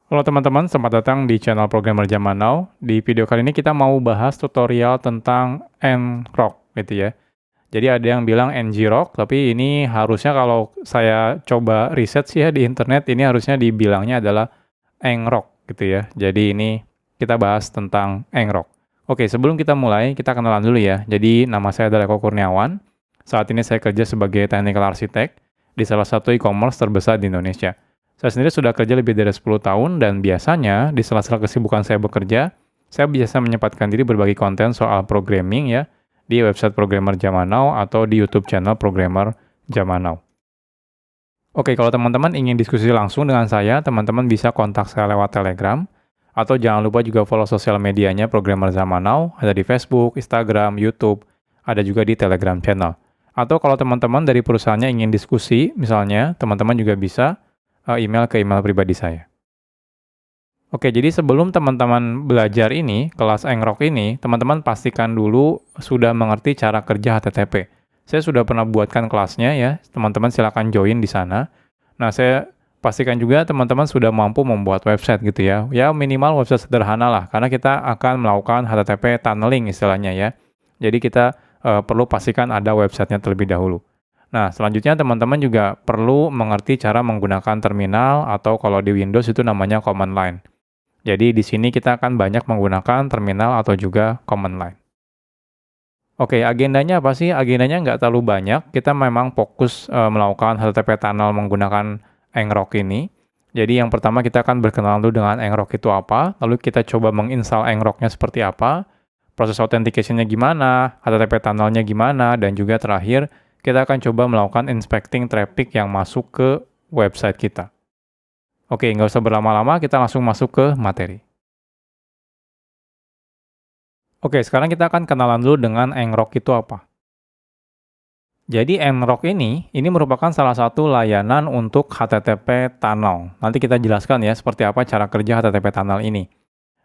Halo teman-teman, selamat datang di channel Programmer Zaman Now. Di video kali ini kita mau bahas tutorial tentang ngrok gitu ya. Jadi ada yang bilang ngrok, tapi ini harusnya kalau saya coba riset sih ya di internet, ini harusnya dibilangnya adalah ngrok gitu ya. Jadi ini kita bahas tentang ngrok. Oke, sebelum kita mulai, kita kenalan dulu ya. Jadi nama saya adalah Eko Kurniawan. Saat ini saya kerja sebagai technical architect di salah satu e-commerce terbesar di Indonesia. Saya sendiri sudah kerja lebih dari 10 tahun dan biasanya di sela-sela kesibukan saya bekerja, saya biasa menyempatkan diri berbagi konten soal programming ya di website Programmer Zaman Now atau di YouTube channel Programmer Zaman Now. Oke, kalau teman-teman ingin diskusi langsung dengan saya, teman-teman bisa kontak saya lewat Telegram atau jangan lupa juga follow sosial medianya Programmer Zaman Now, ada di Facebook, Instagram, YouTube, ada juga di Telegram channel. Atau kalau teman-teman dari perusahaannya ingin diskusi, misalnya, teman-teman juga bisa email ke email pribadi saya. Oke, jadi sebelum teman-teman belajar ini, kelas ngrok ini, teman-teman pastikan dulu sudah mengerti cara kerja HTTP. Saya sudah pernah buatkan kelasnya ya, teman-teman silakan join di sana. Nah, saya pastikan juga teman-teman sudah mampu membuat website gitu ya. Ya minimal website sederhana lah, karena kita akan melakukan HTTP tunneling istilahnya ya. Jadi kita perlu pastikan ada websitenya terlebih dahulu. Nah, selanjutnya teman-teman juga perlu mengerti cara menggunakan terminal atau kalau di Windows itu namanya command line. Jadi di sini kita akan banyak menggunakan terminal atau juga command line. Oke, agendanya apa sih? Agendanya nggak terlalu banyak. Kita memang fokus melakukan HTTP tunnel menggunakan ngrok ini. Jadi yang pertama kita akan berkenalan dulu dengan ngrok itu apa, lalu kita coba menginstal ngroknya seperti apa, proses authentication-nya gimana, HTTP tunnelnya gimana, dan juga terakhir kita akan coba melakukan inspecting traffic yang masuk ke website kita. Oke, nggak usah berlama-lama, kita langsung masuk ke materi. Oke, sekarang kita akan kenalan dulu dengan ngrok itu apa. Jadi ngrok ini merupakan salah satu layanan untuk HTTP tunnel. Nanti kita jelaskan ya seperti apa cara kerja HTTP tunnel ini.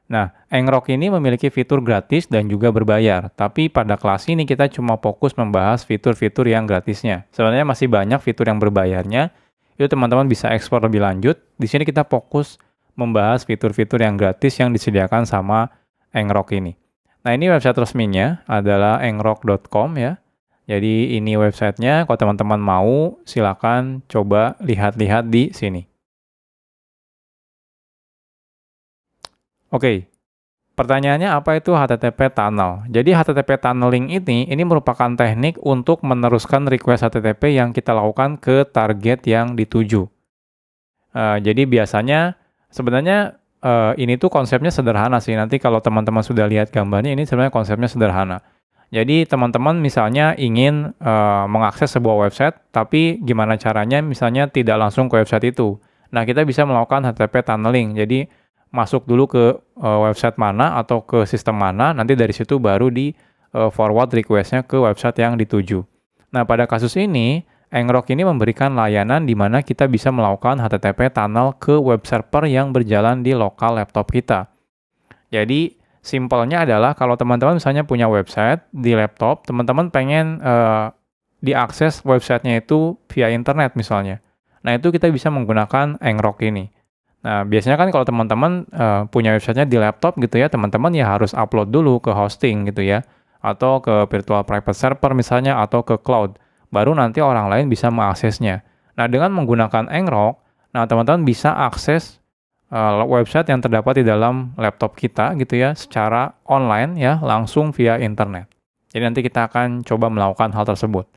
Nah, ngrok ini memiliki fitur gratis dan juga berbayar, tapi pada kelas ini kita cuma fokus membahas fitur-fitur yang gratisnya. Sebenarnya masih banyak fitur yang berbayarnya, itu teman-teman bisa eksplor lebih lanjut. Di sini kita fokus membahas fitur-fitur yang gratis yang disediakan sama ngrok ini. Nah, ini website resminya adalah ngrok.com ya. Jadi ini websitenya, kalau teman-teman mau silakan coba lihat-lihat di sini. Oke, pertanyaannya apa itu HTTP tunnel? Jadi HTTP tunneling ini merupakan teknik untuk meneruskan request HTTP yang kita lakukan ke target yang dituju. Jadi biasanya sebenarnya ini tuh konsepnya sederhana sih. Nanti kalau teman-teman sudah lihat gambarnya, ini sebenarnya konsepnya sederhana. Jadi teman-teman misalnya ingin mengakses sebuah website, tapi gimana caranya misalnya tidak langsung ke website itu. Nah, kita bisa melakukan HTTP tunneling. Jadi masuk dulu ke website mana atau ke sistem mana, nanti dari situ baru di forward request-nya ke website yang dituju. Nah, pada kasus ini, ngrok ini memberikan layanan di mana kita bisa melakukan HTTP tunnel ke web server yang berjalan di lokal laptop kita. Jadi, simpelnya adalah kalau teman-teman misalnya punya website di laptop, teman-teman pengen diakses websitenya itu via internet misalnya. Nah, itu kita bisa menggunakan ngrok ini. Nah, biasanya kan kalau teman-teman punya websitenya di laptop gitu ya, teman-teman ya harus upload dulu ke hosting gitu ya, atau ke virtual private server misalnya, atau ke cloud. Baru nanti orang lain bisa mengaksesnya. Nah, dengan menggunakan ngrok, nah teman-teman bisa akses website yang terdapat di dalam laptop kita gitu ya, secara online ya, langsung via internet. Jadi nanti kita akan coba melakukan hal tersebut.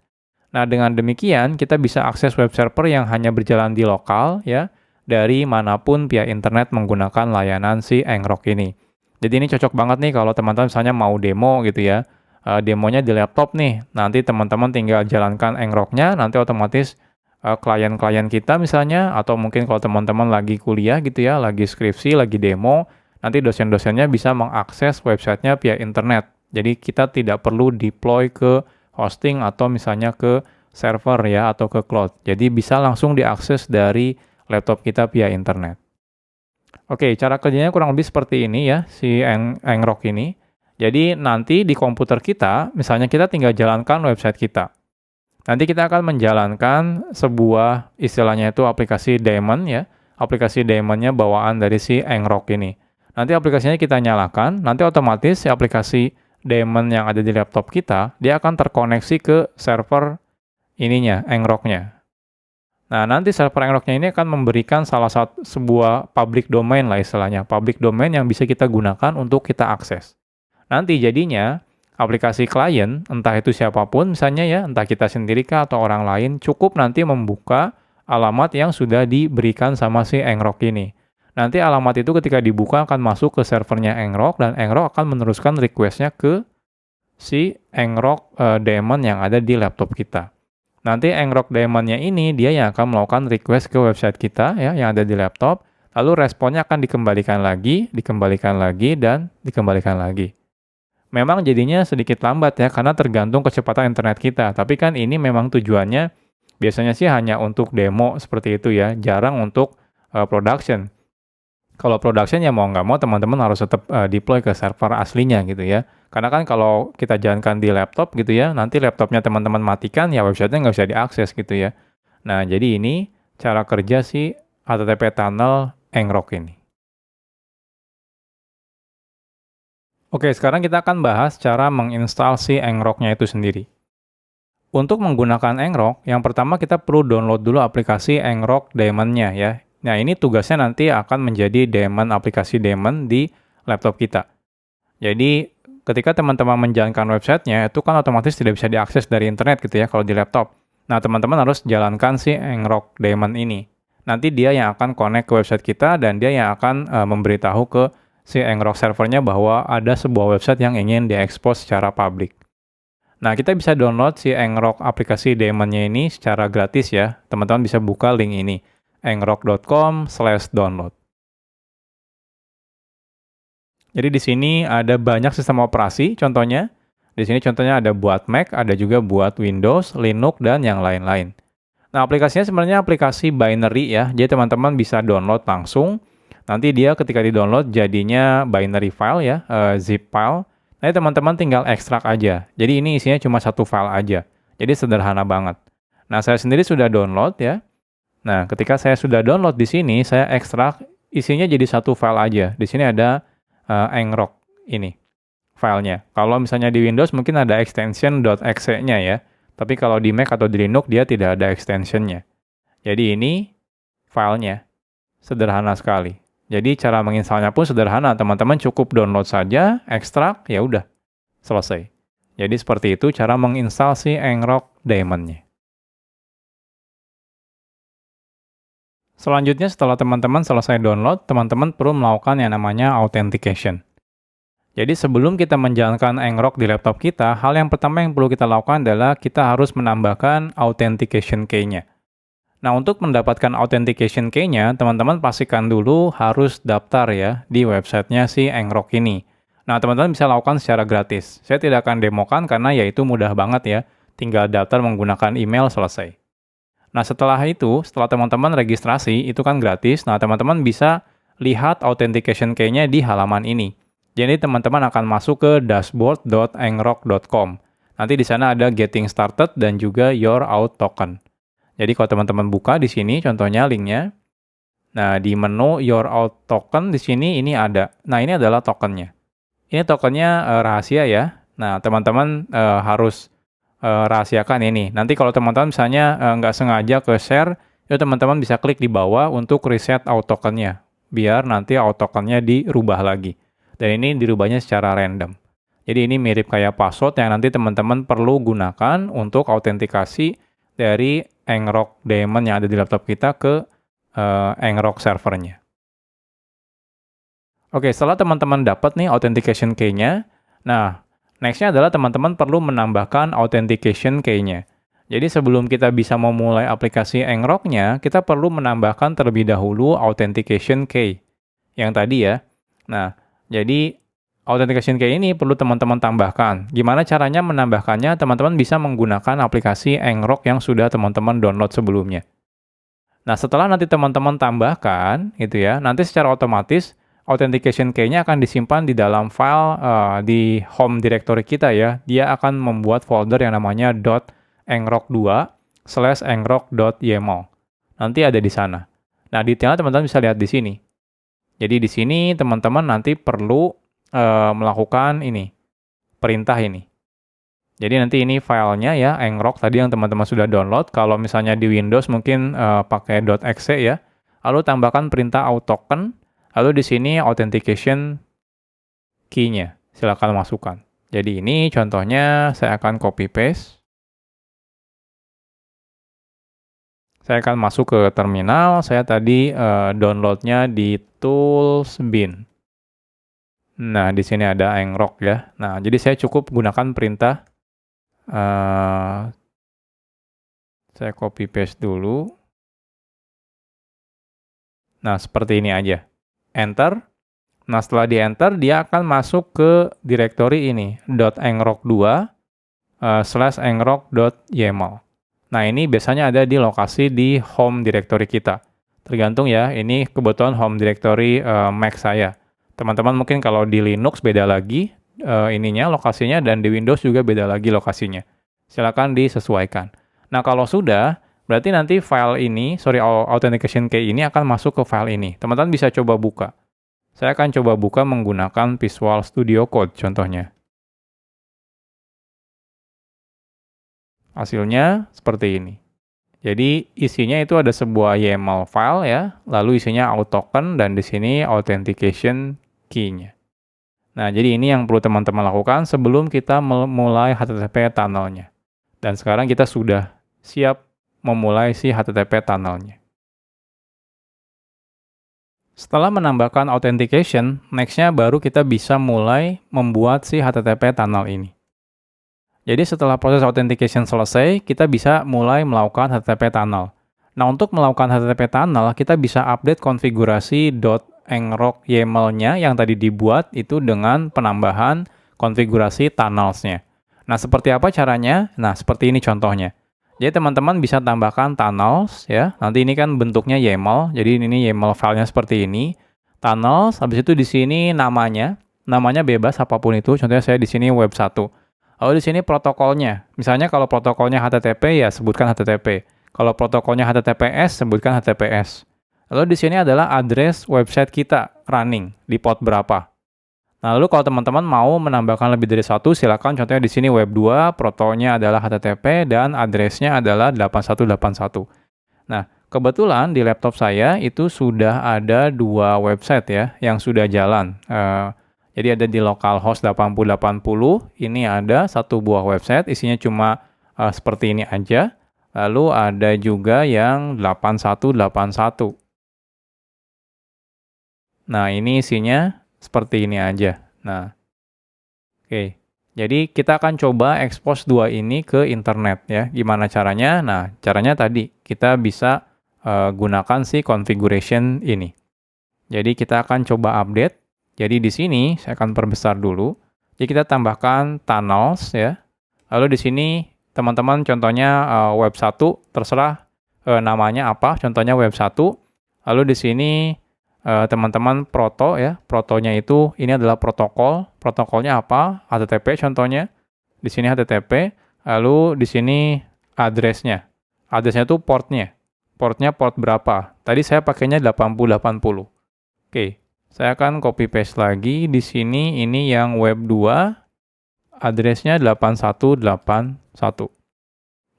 Nah, dengan demikian kita bisa akses web server yang hanya berjalan di lokal ya, dari manapun via internet menggunakan layanan si ngrok ini. Jadi ini cocok banget nih kalau teman-teman misalnya mau demo gitu ya. Demonya di laptop nih. Nanti teman-teman tinggal jalankan ngroknya, nanti otomatis klien-klien kita misalnya, atau mungkin kalau teman-teman lagi kuliah gitu ya, lagi skripsi, lagi demo, nanti dosen-dosennya bisa mengakses websitenya via internet. Jadi kita tidak perlu deploy ke hosting atau misalnya ke server ya, atau ke cloud. Jadi bisa langsung diakses dari laptop kita via internet. Oke, cara kerjanya kurang lebih seperti ini ya, si ngrok ini. Jadi nanti di komputer kita, misalnya kita tinggal jalankan website kita. Nanti kita akan menjalankan sebuah istilahnya itu aplikasi daemon ya, aplikasi daemonnya bawaan dari si Ngrok ini. Nanti aplikasinya kita nyalakan, nanti otomatis si aplikasi daemon yang ada di laptop kita, dia akan terkoneksi ke server ininya, Ngroknya. Nah, nanti server Ngroknya ini akan memberikan sebuah public domain lah istilahnya, public domain yang bisa kita gunakan untuk kita akses. Nanti jadinya, aplikasi klien, entah itu siapapun misalnya ya, entah kita sendiri kah atau orang lain, cukup nanti membuka alamat yang sudah diberikan sama si Ngrok ini. Nanti alamat itu ketika dibuka akan masuk ke servernya Ngrok, dan Ngrok akan meneruskan request-nya ke si Ngrok daemon yang ada di laptop kita. Nanti Ngrok daemonnya ini dia yang akan melakukan request ke website kita ya yang ada di laptop, lalu responnya akan dikembalikan lagi, dan dikembalikan lagi. Memang jadinya sedikit lambat ya karena tergantung kecepatan internet kita, tapi kan ini memang tujuannya biasanya sih hanya untuk demo seperti itu ya, jarang untuk production. Kalau production ya mau nggak mau teman-teman harus tetap deploy ke server aslinya gitu ya. Karena kan kalau kita jalankan di laptop gitu ya, nanti laptopnya teman-teman matikan ya websitenya nggak bisa diakses gitu ya. Nah jadi ini cara kerja si HTTP tunnel Ngrok ini. Oke, sekarang kita akan bahas cara menginstal si Ngroknya itu sendiri. Untuk menggunakan Ngrok, yang pertama kita perlu download dulu aplikasi Ngrok daemonnya ya. Nah, ini tugasnya nanti akan menjadi daemon aplikasi daemon di laptop kita. Jadi, ketika teman-teman menjalankan websitenya, itu kan otomatis tidak bisa diakses dari internet gitu ya kalau di laptop. Nah, teman-teman harus jalankan si Ngrok daemon ini. Nanti dia yang akan connect ke website kita dan dia yang akan memberitahu ke si Ngrok servernya bahwa ada sebuah website yang ingin diekspos secara publik. Nah, kita bisa download si Ngrok aplikasi daemonnya ini secara gratis ya. Teman-teman bisa buka link ini, ngrok.com/download. Jadi di sini ada banyak sistem operasi, contohnya. Di sini contohnya ada buat Mac, ada juga buat Windows, Linux, dan yang lain-lain. Nah, aplikasinya sebenarnya aplikasi binary ya. Jadi teman-teman bisa download langsung. Nanti dia ketika di-download jadinya binary file ya, zip file. Nanti teman-teman tinggal ekstrak aja. Jadi ini isinya cuma satu file aja. Jadi sederhana banget. Nah, saya sendiri sudah download ya. Nah, ketika saya sudah download di sini, saya ekstrak isinya jadi satu file aja. Di sini ada Ngrok ini filenya. Kalau misalnya di Windows mungkin ada extension .exe-nya ya. Tapi kalau di Mac atau di Linux dia tidak ada extension-nya. Jadi ini filenya. Sederhana sekali. Jadi cara menginstalnya pun sederhana, teman-teman cukup download saja, ekstrak, ya udah, selesai. Jadi seperti itu cara menginstal si Ngrok daemonnya. Selanjutnya setelah teman-teman selesai download, teman-teman perlu melakukan yang namanya authentication. Jadi sebelum kita menjalankan Ngrok di laptop kita, hal yang pertama yang perlu kita lakukan adalah kita harus menambahkan authentication key-nya. Nah, untuk mendapatkan authentication key-nya, teman-teman pastikan dulu harus daftar ya di websitenya si Ngrok ini. Nah, teman-teman bisa lakukan secara gratis. Saya tidak akan demokan karena ya itu mudah banget ya. Tinggal daftar menggunakan email selesai. Nah, setelah itu, setelah teman-teman registrasi, itu kan gratis. Nah, teman-teman bisa lihat authentication key-nya di halaman ini. Jadi, teman-teman akan masuk ke dashboard.ngrok.com. Nanti di sana ada getting started dan juga your auth token. Jadi kalau teman-teman buka di sini contohnya linknya. Nah, di menu Your Auth Token di sini ini ada. Nah, ini adalah tokennya. Ini tokennya rahasia ya. Nah, teman-teman harus rahasiakan ini. Nanti kalau teman-teman misalnya nggak sengaja ke share, itu teman-teman bisa klik di bawah untuk reset auth tokennya. Biar nanti auth tokennya dirubah lagi. Dan ini dirubahnya secara random. Jadi ini mirip kayak password yang nanti teman-teman perlu gunakan untuk autentikasi dari Ngrok daemon yang ada di laptop kita ke Ngrok servernya. Oke, setelah teman-teman dapat nih authentication key-nya, nah, next-nya adalah teman-teman perlu menambahkan authentication key-nya. Jadi sebelum kita bisa memulai aplikasi Ngrok-nya, kita perlu menambahkan terlebih dahulu authentication key yang tadi ya. Nah, jadi authentication key ini perlu teman-teman tambahkan. Gimana caranya menambahkannya? Teman-teman bisa menggunakan aplikasi Ngrok yang sudah teman-teman download sebelumnya. Nah, setelah nanti teman-teman tambahkan, gitu ya, nanti secara otomatis authentication key-nya akan disimpan di dalam file di home directory kita ya. Dia akan membuat folder yang namanya .ngrok2/ngrok.yml. Nanti ada di sana. Nah, detailnya teman-teman bisa lihat di sini. Jadi di sini teman-teman nanti perlu melakukan ini, perintah ini. Jadi nanti ini filenya ya, ngrok tadi yang teman-teman sudah download. Kalau misalnya di Windows mungkin pakai .exe ya. Lalu tambahkan perintah autoken. Lalu di sini authentication key-nya. Silakan masukkan. Jadi ini contohnya saya akan copy paste. Saya akan masuk ke terminal. Saya tadi downloadnya di Toolsbin. Nah, di sini ada ngrok ya. Nah, jadi saya cukup gunakan perintah. Saya copy paste dulu. Nah, seperti ini aja. Enter. Nah, setelah di enter, dia akan masuk ke directory ini, .ngrok2 /ngrok.yml. Nah, ini biasanya ada di lokasi di home directory kita. Tergantung ya, ini kebetulan home directory Mac saya. Teman-teman mungkin kalau di Linux beda lagi ininya, lokasinya, dan di Windows juga beda lagi lokasinya. Silakan disesuaikan. Nah, kalau sudah, berarti nanti file ini, authentication key ini akan masuk ke file ini. Teman-teman bisa coba buka. Saya akan coba buka menggunakan Visual Studio Code contohnya. Hasilnya seperti ini. Jadi isinya itu ada sebuah YAML file ya, lalu isinya autoken dan di sini authentication key-nya. Nah, jadi ini yang perlu teman-teman lakukan sebelum kita memulai HTTP tunnel-nya. Dan sekarang kita sudah siap memulai si HTTP tunnel-nya. Setelah menambahkan authentication, next-nya baru kita bisa mulai membuat si HTTP tunnel ini. Jadi setelah proses authentication selesai, kita bisa mulai melakukan HTTP tunnel. Nah, untuk melakukan HTTP tunnel, kita bisa update konfigurasi .ngrok YAML-nya yang tadi dibuat itu dengan penambahan konfigurasi tunnels-nya. Nah, seperti apa caranya? Nah, seperti ini contohnya. Jadi teman-teman bisa tambahkan tunnels ya. Nanti ini kan bentuknya YAML. Jadi ini YAML filenya seperti ini. Tunnels, habis itu di sini namanya bebas apapun itu. Contohnya saya di sini web 1. Lalu di sini protokolnya. Misalnya kalau protokolnya HTTP ya sebutkan HTTP. Kalau protokolnya HTTPS sebutkan HTTPS. Lalu di sini adalah address website kita running di port berapa. Nah, lalu kalau teman-teman mau menambahkan lebih dari satu, silakan contohnya di sini web 2, protokolnya adalah HTTP, dan address-nya adalah 8181. Nah, kebetulan di laptop saya itu sudah ada 2 website ya, yang sudah jalan. Jadi ada di localhost 8080, ini ada satu buah website, isinya cuma seperti ini aja. Lalu ada juga yang 8181. Nah, ini isinya seperti ini aja. Nah, oke. Jadi kita akan coba expose 2 ini ke internet ya. Gimana caranya? Nah, caranya tadi kita bisa gunakan si configuration ini. Jadi kita akan coba update. Jadi di sini saya akan perbesar dulu. Jadi kita tambahkan tunnels ya. Lalu di sini teman-teman contohnya web 1 terserah namanya apa. Contohnya web 1. Lalu di sini teman-teman proto ya, protonya itu ini adalah protokol, protokolnya apa? HTTP contohnya, di sini HTTP, lalu di sini address-nya itu portnya port berapa? Tadi saya pakainya 8080. Oke, saya akan copy paste lagi di sini ini yang web 2, address-nya 8181.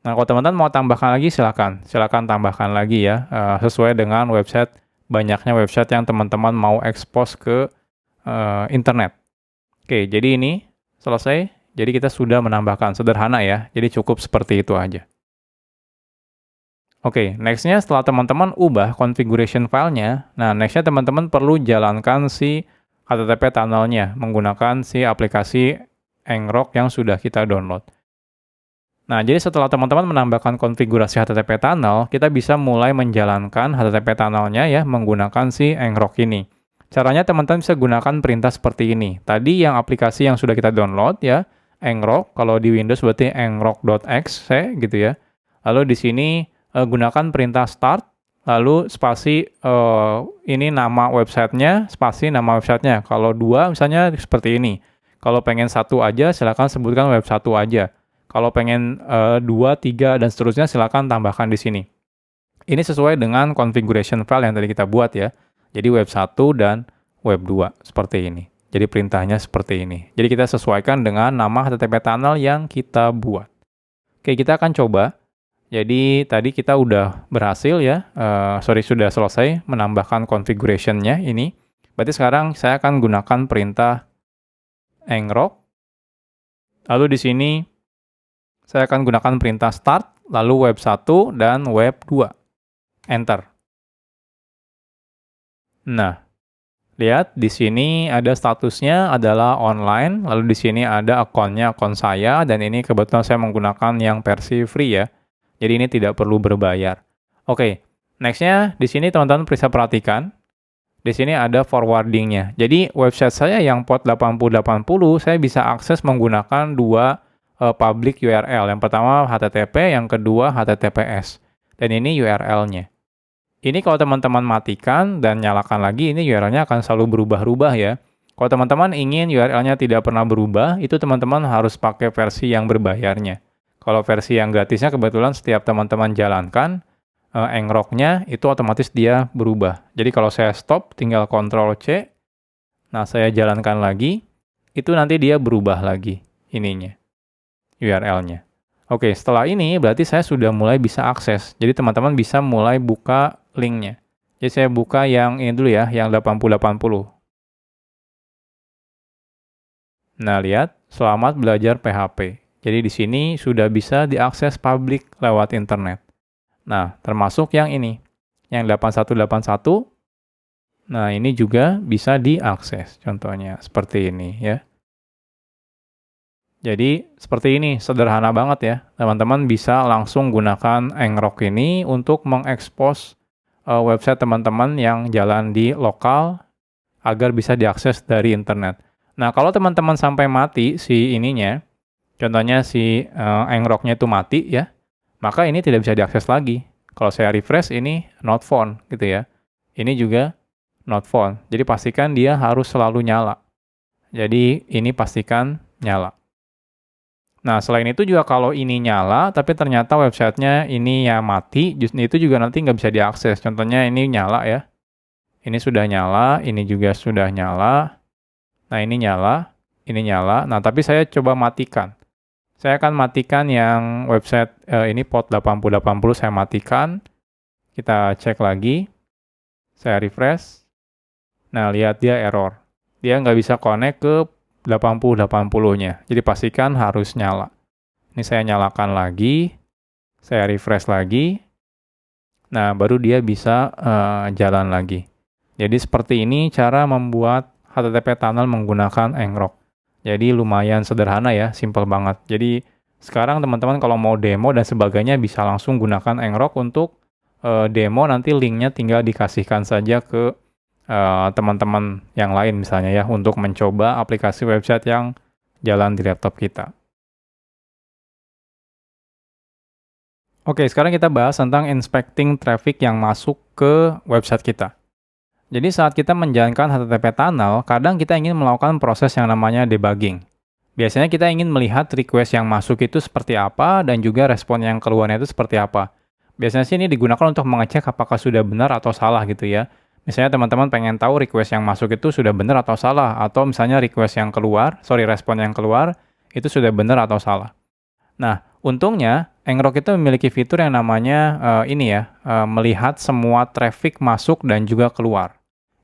Nah, kalau teman-teman mau tambahkan lagi silakan tambahkan lagi ya, sesuai dengan banyaknya website yang teman-teman mau expose ke internet. Oke, jadi ini selesai. Jadi kita sudah menambahkan, sederhana ya. Jadi cukup seperti itu aja. Oke, next-nya setelah teman-teman ubah configuration file-nya, nah next-nya teman-teman perlu jalankan si HTTP tunnel-nya menggunakan si aplikasi ngrok yang sudah kita download. Nah, jadi setelah teman-teman menambahkan konfigurasi HTTP tunnel, kita bisa mulai menjalankan HTTP tunnel-nya ya menggunakan si ngrok ini. Caranya teman-teman bisa gunakan perintah seperti ini. Tadi yang aplikasi yang sudah kita download ya, ngrok, kalau di Windows berarti ngrok.exe gitu ya. Lalu di sini gunakan perintah start, lalu spasi ini nama websitenya, spasi nama websitenya. Kalau 2 misalnya seperti ini. Kalau pengen 1 aja, silakan sebutkan web 1 aja. Kalau pengen 2, 3, dan seterusnya silakan tambahkan di sini. Ini sesuai dengan configuration file yang tadi kita buat ya. Jadi web 1 dan web 2 seperti ini. Jadi perintahnya seperti ini. Jadi kita sesuaikan dengan nama HTTP tunnel yang kita buat. Oke, kita akan coba. Jadi tadi kita udah berhasil ya, sudah selesai menambahkan configuration-nya ini. Berarti sekarang saya akan gunakan perintah ngrok. Lalu di sini saya akan gunakan perintah start, lalu web 1 dan web 2. Enter. Nah, lihat di sini ada statusnya adalah online, lalu di sini ada akunnya, akun saya, dan ini kebetulan saya menggunakan yang versi free ya. Jadi ini tidak perlu berbayar. Oke, next-nya di sini teman-teman bisa perhatikan. Di sini ada forwarding-nya. Jadi website saya yang port 8080 saya bisa akses menggunakan dua public URL. Yang pertama HTTP, yang kedua HTTPS. Dan ini URL-nya. Ini kalau teman-teman matikan dan nyalakan lagi, ini URL-nya akan selalu berubah-ubah ya. Kalau teman-teman ingin URL-nya tidak pernah berubah, itu teman-teman harus pakai versi yang berbayarnya. Kalau versi yang gratisnya kebetulan setiap teman-teman jalankan, ngrok-nya itu otomatis dia berubah. Jadi kalau saya stop, tinggal Ctrl C, nah saya jalankan lagi, itu nanti dia berubah lagi ininya, URL-nya. Oke, setelah ini berarti saya sudah mulai bisa akses. Jadi teman-teman bisa mulai buka link-nya. Jadi saya buka yang ini dulu ya, yang 8080. Nah, lihat, selamat belajar PHP. Jadi di sini sudah bisa diakses publik lewat internet. Nah, termasuk yang ini, yang 8181. Nah, ini juga bisa diakses. Contohnya seperti ini ya. Jadi seperti ini, sederhana banget ya. Teman-teman bisa langsung gunakan ngrok ini untuk mengekspos website teman-teman yang jalan di lokal agar bisa diakses dari internet. Nah, kalau teman-teman sampai mati si ininya, contohnya si ngrok-nya itu mati ya, maka ini tidak bisa diakses lagi. Kalau saya refresh ini not found gitu ya. Ini juga not found. Jadi pastikan dia harus selalu nyala. Jadi ini pastikan nyala. Nah, selain itu juga kalau ini nyala, tapi ternyata websitenya ini ya mati, itu juga nanti nggak bisa diakses. Contohnya ini nyala ya. Ini sudah nyala, ini juga sudah nyala. Nah, ini nyala, ini nyala. Nah, tapi saya coba matikan. Saya akan matikan yang website ini port 8080 saya matikan. Kita cek lagi. Saya refresh. Nah, lihat dia error. Dia nggak bisa connect ke 8080-nya. Jadi pastikan harus nyala. Ini saya nyalakan lagi. Saya refresh lagi. Nah, baru dia bisa jalan lagi. Jadi seperti ini cara membuat HTTP tunnel menggunakan ngrok. Jadi lumayan sederhana ya, simple banget. Jadi sekarang teman-teman kalau mau demo dan sebagainya bisa langsung gunakan ngrok untuk demo, nanti linknya tinggal dikasihkan saja ke teman-teman yang lain misalnya ya, untuk mencoba aplikasi website yang jalan di laptop kita. Oke, sekarang kita bahas tentang inspecting traffic yang masuk ke website kita. Jadi saat kita menjalankan HTTP tunnel, kadang kita ingin melakukan proses yang namanya debugging. Biasanya kita ingin melihat request yang masuk itu seperti apa dan juga respon yang keluarnya itu seperti apa. Biasanya sih ini digunakan untuk mengecek apakah sudah benar atau salah gitu ya. Misalnya teman-teman pengen tahu request yang masuk itu sudah benar atau salah, atau misalnya respon yang keluar itu sudah benar atau salah. Nah, untungnya ngrok itu memiliki fitur yang namanya melihat semua traffic masuk dan juga keluar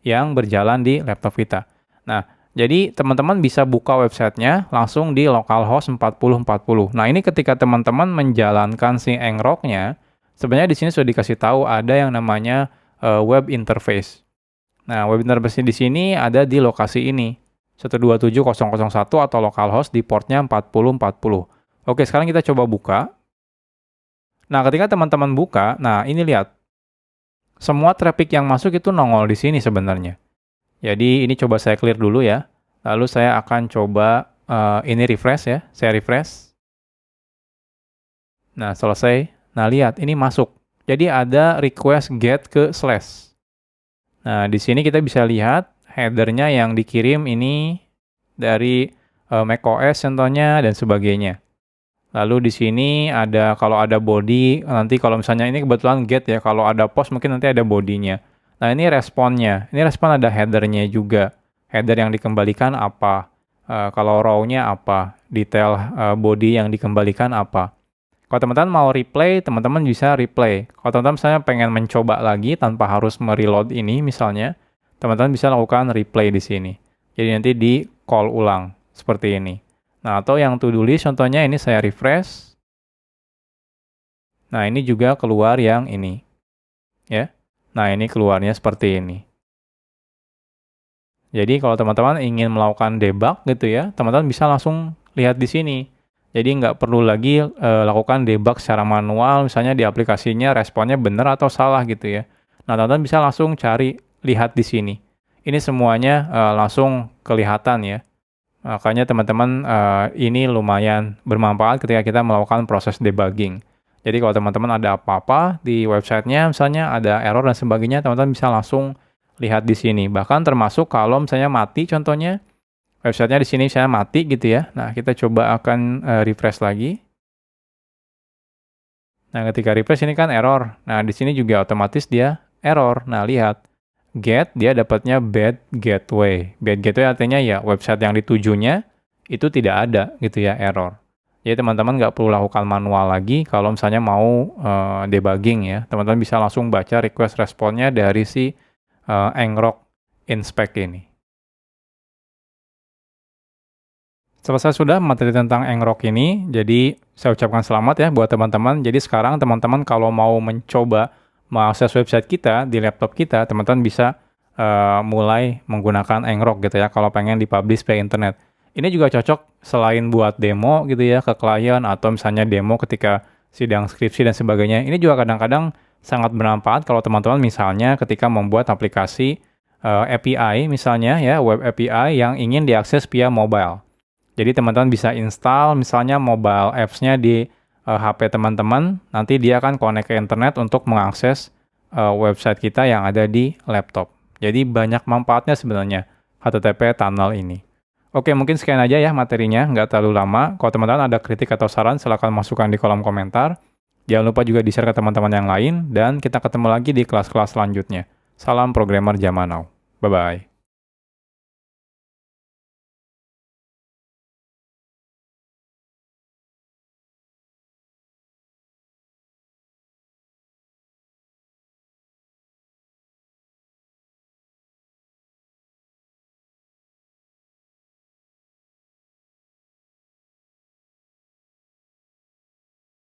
yang berjalan di laptop kita. Nah, jadi teman-teman bisa buka websitenya langsung di localhost 4040. Nah, ini ketika teman-teman menjalankan si ngrok-nya, sebenarnya di sini sudah dikasih tahu ada yang namanya web interface. Nah, web interface di sini ada di lokasi ini, 127.0.0.1 atau localhost di portnya 4040. Oke, sekarang kita coba buka. Nah, ketika teman-teman buka, nah ini lihat. Semua traffic yang masuk itu nongol di sini sebenarnya. Jadi ini coba saya clear dulu ya. Lalu saya akan coba ini refresh ya. Saya refresh. Nah, selesai. Nah, lihat ini masuk. Jadi ada request get ke slash. Nah, di sini kita bisa lihat header-nya yang dikirim ini dari macOS contohnya dan sebagainya. Lalu di sini ada kalau ada body, nanti kalau misalnya ini kebetulan get ya, kalau ada post mungkin nanti ada bodinya. Nah ini responnya, ini respon ada headernya juga. Header yang dikembalikan apa, kalau row-nya apa, detail body yang dikembalikan apa. Kalau teman-teman mau replay, teman-teman bisa replay. Kalau teman-teman misalnya pengen mencoba lagi tanpa harus mereload ini misalnya, teman-teman bisa lakukan replay di sini. Jadi nanti di call ulang, seperti ini. Nah, atau yang to-do list, contohnya ini saya refresh. Nah, ini juga keluar yang ini. Ya. Nah, ini keluarnya seperti ini. Jadi, kalau teman-teman ingin melakukan debug gitu ya, teman-teman bisa langsung lihat di sini. Jadi, nggak perlu lagi lakukan debug secara manual, misalnya di aplikasinya responnya benar atau salah gitu ya. Nah, teman-teman bisa langsung cari, lihat di sini. Ini semuanya langsung kelihatan ya. Makanya teman-teman ini lumayan bermanfaat ketika kita melakukan proses debugging. Jadi kalau teman-teman ada apa-apa di websitenya, misalnya ada error dan sebagainya, teman-teman bisa langsung lihat di sini. Bahkan termasuk kalau misalnya mati contohnya, websitenya di sini saya mati gitu ya. Nah kita coba akan refresh lagi. Nah ketika refresh ini kan error. Nah di sini juga otomatis dia error. Nah lihat. Get, dia dapatnya bad gateway. Bad gateway artinya ya website yang ditujunya itu tidak ada gitu ya, error. Jadi teman-teman nggak perlu lakukan manual lagi kalau misalnya mau debugging ya. Teman-teman bisa langsung baca request responnya dari si ngrok inspect ini. Selesai sudah materi tentang ngrok ini, jadi saya ucapkan selamat ya buat teman-teman. Jadi sekarang teman-teman kalau mau mencoba mengakses website kita di laptop kita, teman-teman bisa mulai menggunakan ngrok gitu ya kalau pengen dipublish via internet. Ini juga cocok selain buat demo gitu ya ke klien atau misalnya demo ketika sidang skripsi dan sebagainya. Ini juga kadang-kadang sangat bermanfaat kalau teman-teman misalnya ketika membuat aplikasi API misalnya ya, web API yang ingin diakses via mobile. Jadi teman-teman bisa install misalnya mobile apps-nya di HP teman-teman, nanti dia akan connect ke internet untuk mengakses website kita yang ada di laptop. Jadi banyak manfaatnya sebenarnya HTTP tunnel ini. Oke, mungkin sekian aja ya materinya, nggak terlalu lama. Kalau teman-teman ada kritik atau saran, silahkan masukkan di kolom komentar. Jangan lupa juga di-share ke teman-teman yang lain, dan kita ketemu lagi di kelas-kelas selanjutnya. Salam programmer zaman now. Bye-bye.